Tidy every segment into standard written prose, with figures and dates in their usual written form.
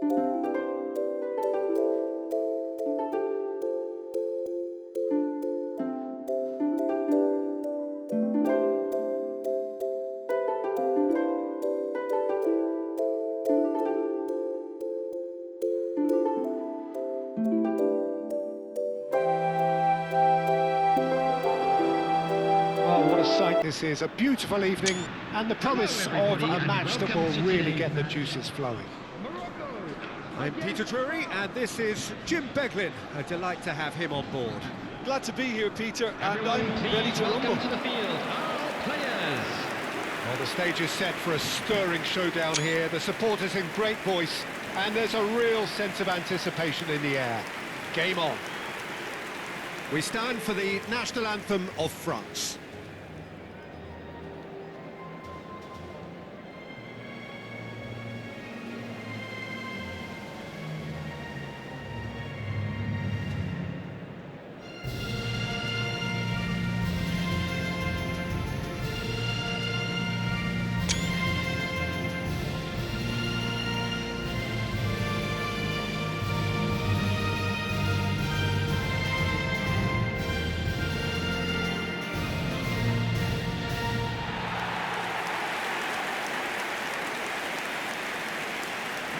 What a sight this is, a beautiful evening and the promise of a match that will really get the juices flowing. Morocco. I'm Peter Drury and this is Jim Beglin. A delight to have him on board. Glad to be here, Peter, and Everyone, I'm ready please to welcome rumble. to the field our players. Well, the stage is set for a stirring showdown here, the supporters in great voice, and there's a real sense of anticipation in the air. Game on. We stand for the national anthem of France.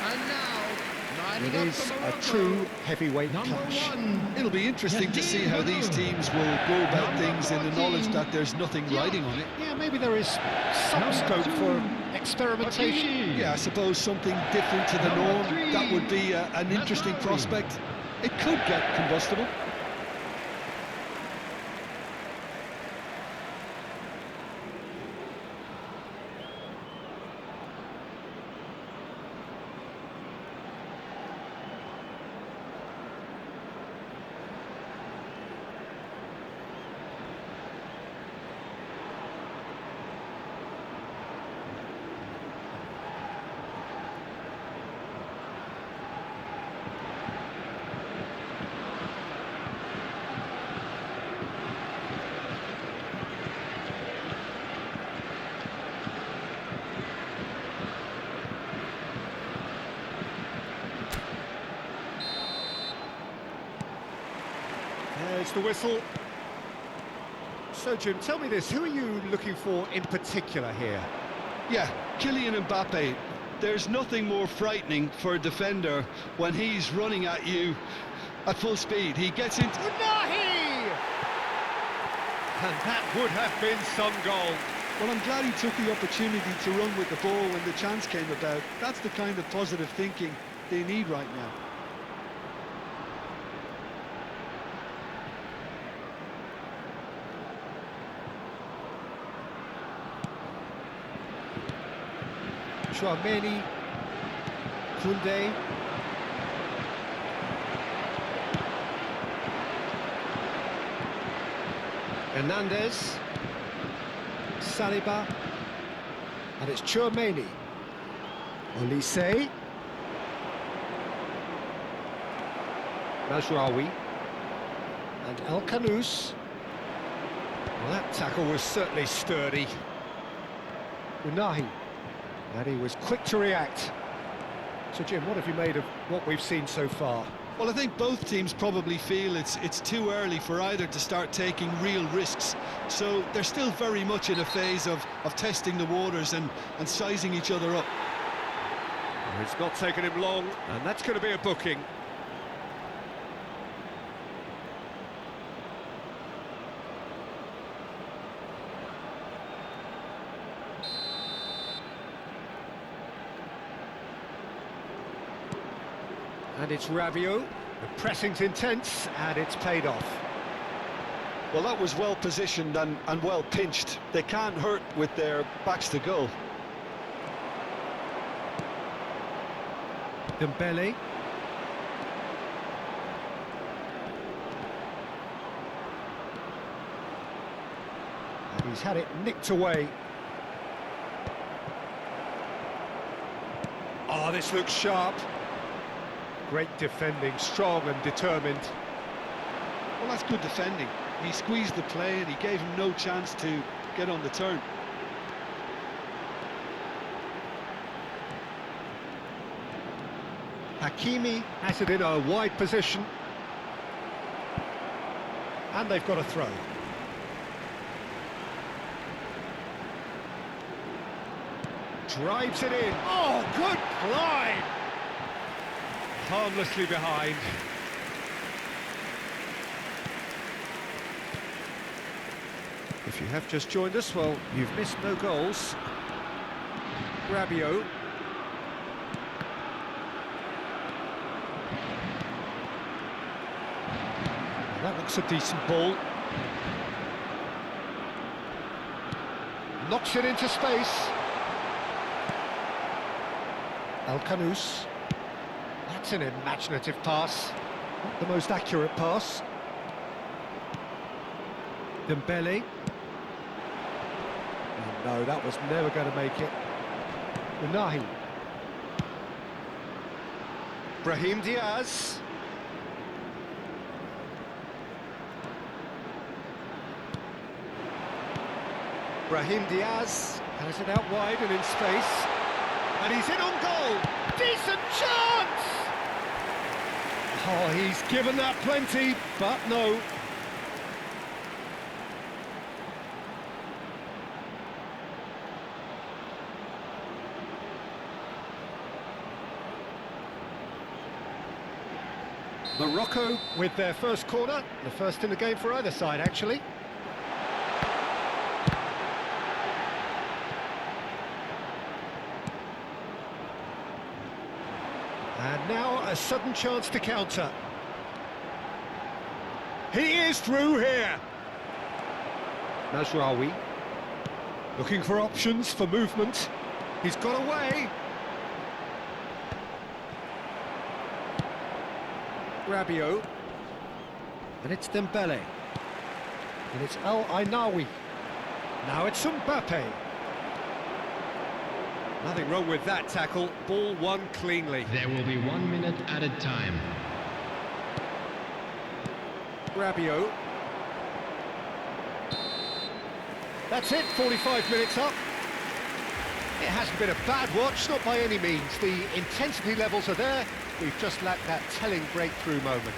And now, lining It up is for a Morocco. true heavyweight Number clash. 1. It'll be interesting to see how these teams will go about things in the knowledge that there's nothing riding on it. Yeah, maybe there is some scope for experimentation. Yeah, I suppose something different to the Number norm. 3, That would be an interesting Nazari. prospect. It could get combustible. There's the whistle. So, Jim, tell me this, who are you looking for in particular here? Yeah, Kylian Mbappe. There's nothing more frightening for a defender when he's running at you at full speed. He gets into... Unahi! And that would have been some goal. Well, I'm glad he took the opportunity to run with the ball when the chance came about. That's the kind of positive thinking they need right now. Chouameni, Koundé. Hernandez, Saliba, and it's Chouameni. Olise, Mazraoui, and El Kanous. Well, that tackle was certainly sturdy. Unahi, and he was quick to react. So, Jim, what have you made of what we've seen so far? Well, I think both teams probably feel it's too early for either to start taking real risks. So they're still very much in a phase of testing the waters and sizing each other up. It's not taken him long, and that's going to be a booking. And it's Rabiot. The pressing's intense, and it's paid off. Well, that was well positioned and well pinched. They can't hurt with their backs to goal. Dembele. And he's had it nicked away. Oh, this looks sharp. Great defending, strong and determined. Well, that's good defending. He squeezed the play and he gave him no chance to get on the turn. Hakimi has it in a wide position. And they've got a throw. Drives it in. Oh, good climb! Harmlessly behind. If you have just joined us, well, you've missed no goals. Rabiot. That looks a decent ball. Knocks it into space. El Kanous. That's an imaginative pass. Not the most accurate pass. Dembele. Oh, no, that was never going to make it. Unahi. Brahim Diaz. Brahim Diaz has it out wide and in space. And he's in on goal. Decent chance! Oh, he's given that plenty, but no. Morocco with their first corner, the first in the game for either side, actually. And now a sudden chance to counter. He is through here. Mazraoui looking for options for movement. He's got away. Rabiot. And it's Dembele. And it's El Ainaoui. Now it's Mbappe. Nothing wrong with that tackle. Ball won cleanly. There will be 1 minute added time. Rabiot. That's it, 45 minutes up. It hasn't been a bad watch, not by any means. The intensity levels are there. We've just lacked that telling breakthrough moment.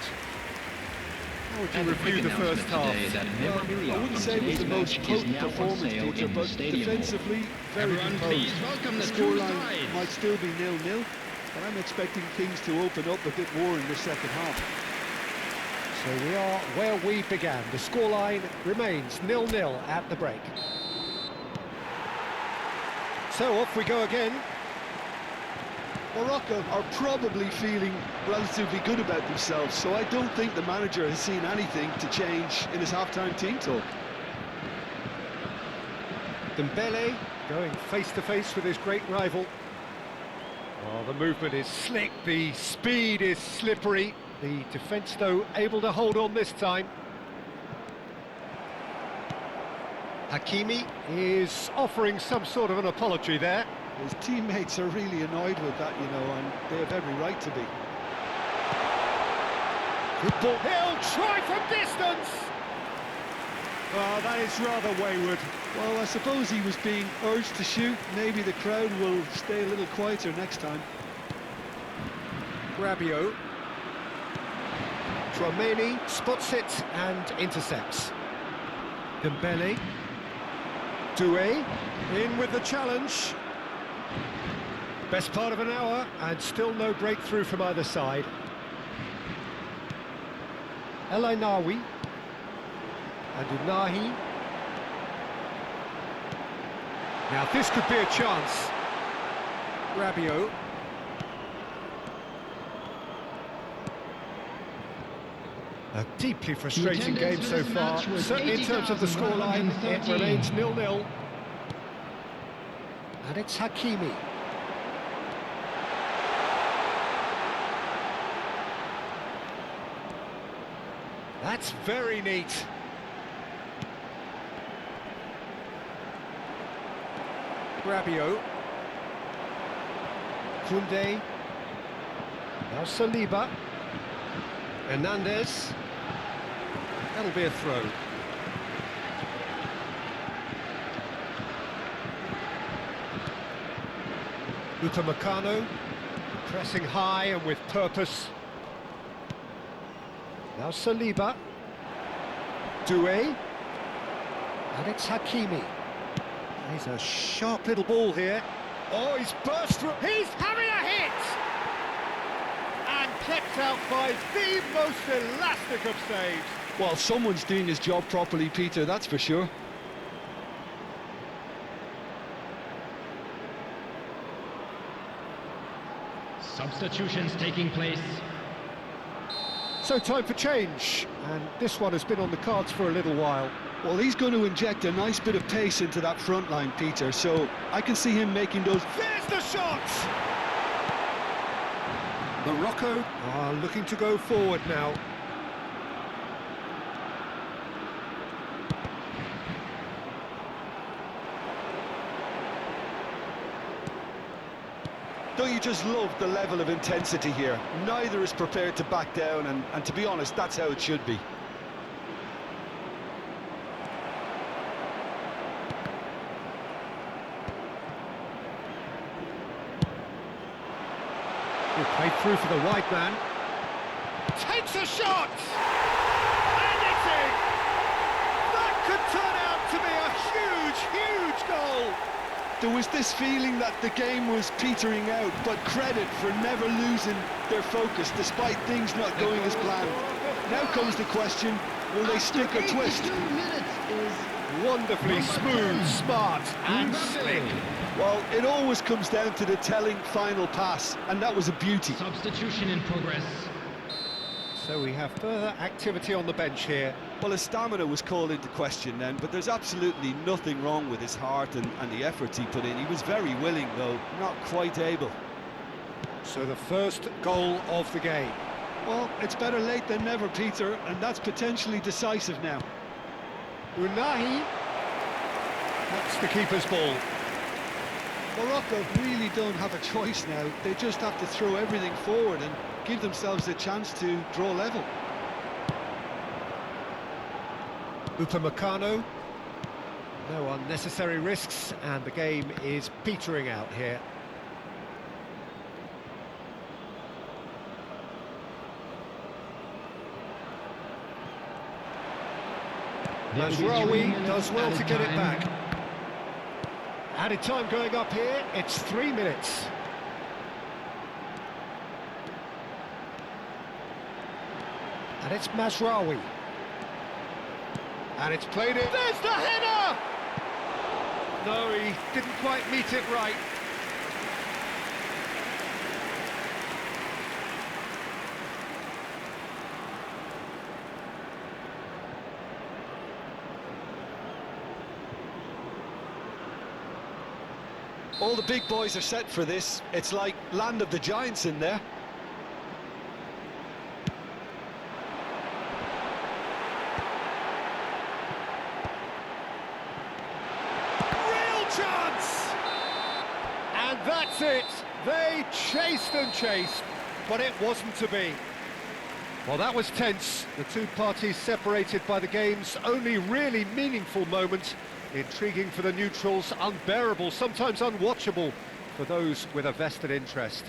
How would you review the first half? I wouldn't say it was the most potent performance, Peter, but defensively, very composed. Welcome The the two scoreline sides. might still be 0-0, but I'm expecting things to open up a bit more in the second half. So we are where we began. The scoreline remains 0-0 at the break. So off we go again. Morocco are probably feeling relatively good about themselves, so I don't think the manager has seen anything to change in his half-time team talk. Dembele going face-to-face with his great rival. Oh, the movement is slick, the speed is slippery. The defence, though, able to hold on this time. Hakimi is offering some sort of an apology there. His teammates are really annoyed with that, you know, and they have every right to be. Good ball. He'll try from distance! Oh, that is rather wayward. Well, I suppose he was being urged to shoot. Maybe the crowd will stay a little quieter next time. Rabiot. Tchouameni spots it and intercepts. Dembele. Doué in with the challenge. Best part of an hour and still no breakthrough from either side. El Ainaoui and Unahi. Now this could be a chance. Rabiot. A deeply frustrating game so far. Certainly in terms of the scoreline, it remains 0-0. And it's Hakimi. That's very neat. Rabiot. Koundé. Now Saliba. Hernandez. That'll be a throw. Upamecano Pressing high and with purpose. Now Saliba. Doué. And it's Hakimi. He's a sharp little ball here. Oh, he's burst through. He's having a hit! And kept out by the most elastic of saves. Well, someone's doing his job properly, Peter, that's for sure. Substitutions taking place. So time for change, and this one has been on the cards for a little while. Well, he's going to inject a nice bit of pace into that front line, Peter, so I can see him making those... There's the shot! Morocco are looking to go forward now. Don't you just love the level of intensity here? Neither is prepared to back down, and to be honest, that's how it should be. Played through for the wide man. Takes a shot! And it's in! That could turn out to be a huge, huge goal! There was this feeling that the game was petering out, but credit for never losing their focus despite things not going as planned. Now comes the question, will they stick or twist? Wonderfully smooth, smart and slick. Well, it always comes down to the telling final pass, and that was a beauty. Substitution in progress. So we have further activity on the bench here. Well, his stamina was called into question then, but there's absolutely nothing wrong with his heart and the efforts he put in. He was very willing, though, not quite able. So the first goal of the game. Well, it's better late than never, Peter, and that's potentially decisive now. Unahi. That's the keeper's ball. Morocco really don't have a choice now. They just have to throw everything forward and give themselves a chance to draw level. Upamecano. No unnecessary risks, and the game is petering out here. Mazraoui does well to get it back. Added time going up here, it's 3 minutes. And it's Mazraoui. And it's played in. There's the header! No, he didn't quite meet it right. All the big boys are set for this. It's like land of the giants in there. Real chance! And that's it. They chased and chased, but it wasn't to be. Well, that was tense. The two parties separated by the game's only really meaningful moment. Intriguing for the neutrals, unbearable, sometimes unwatchable for those with a vested interest.